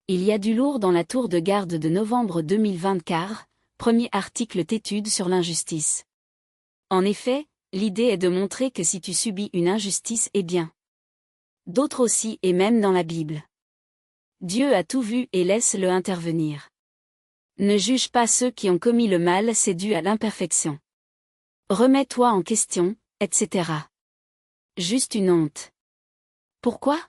Il y a du lourd dans la tour de garde de novembre 2024, premier article d'étude sur l'injustice. En effet, l'idée est de montrer que si tu subis une injustice, eh bien, d'autres aussi et même dans la Bible. Dieu a tout vu et laisse-le intervenir. Ne juge pas ceux qui ont commis le mal, c'est dû à l'imperfection. Remets-toi en question, etc. Juste une honte. Pourquoi ?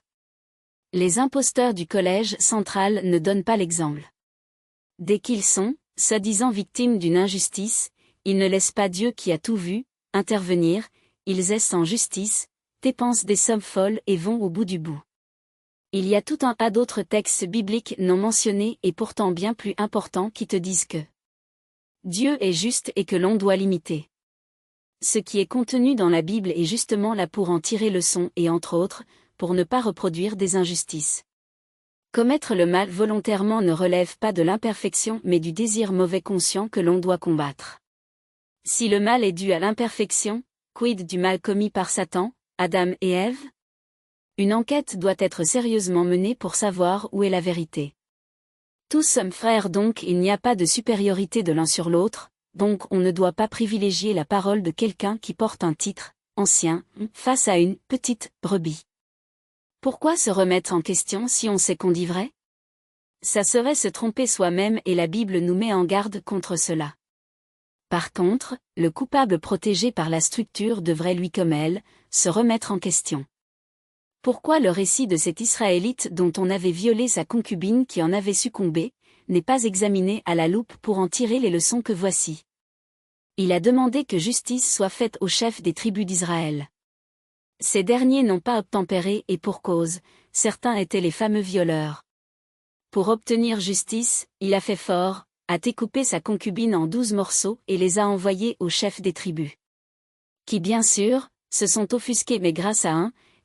Les imposteurs du collège central ne donnent pas l'exemple. Dès qu'ils sont, soi-disant victimes d'une injustice, ils ne laissent pas Dieu qui a tout vu, intervenir, ils essaient en justice, dépensent des sommes folles et vont au bout du bout. Il y a tout un tas d'autres textes bibliques non mentionnés et pourtant bien plus importants qui te disent que Dieu est juste et que l'on doit l'imiter. Ce qui est contenu dans la Bible est justement là pour en tirer leçon et entre autres, pour ne pas reproduire des injustices. Commettre le mal volontairement ne relève pas de l'imperfection mais du désir mauvais conscient que l'on doit combattre. Si le mal est dû à l'imperfection, quid du mal commis par Satan, Adam et Ève ? Une enquête doit être sérieusement menée pour savoir où est la vérité. Tous sommes frères donc il n'y a pas de supériorité de l'un sur l'autre, donc on ne doit pas privilégier la parole de quelqu'un qui porte un titre, ancien, face à une petite brebis. Pourquoi se remettre en question si on sait qu'on dit vrai ? Ça serait se tromper soi-même et la Bible nous met en garde contre cela. Par contre, le coupable protégé par la structure devrait lui comme elle, se remettre en question. Pourquoi le récit de cet Israélite dont on avait violé sa concubine qui en avait succombé, n'est pas examiné à la loupe pour en tirer les leçons que voici ? Il a demandé que justice soit faite aux chefs des tribus d'Israël. Ces derniers n'ont pas obtempéré et pour cause, certains étaient les fameux violeurs. Pour obtenir justice, il a fait fort, a découpé sa concubine en 12 morceaux et les a envoyés aux chefs des tribus. Qui bien sûr, se sont offusqués mais grâce à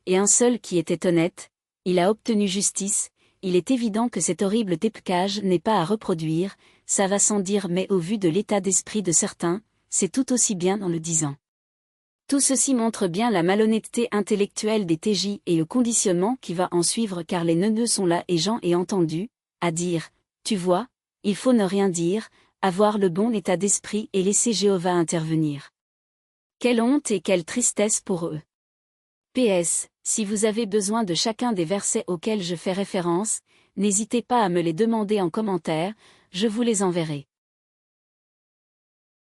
un seul qui était honnête, il a obtenu justice. Il est évident que cet horrible dépecage n'est pas à reproduire, ça va sans dire mais au vu de l'état d'esprit de certains, c'est tout aussi bien en le disant. Tout ceci montre bien la malhonnêteté intellectuelle des TJ et le conditionnement qui va en suivre car les neuneux sont là et Jean est entendu, à dire, tu vois, il faut ne rien dire, avoir le bon état d'esprit et laisser Jéhovah intervenir. Quelle honte et quelle tristesse pour eux. PS, si vous avez besoin de chacun des versets auxquels je fais référence, n'hésitez pas à me les demander en commentaire, je vous les enverrai.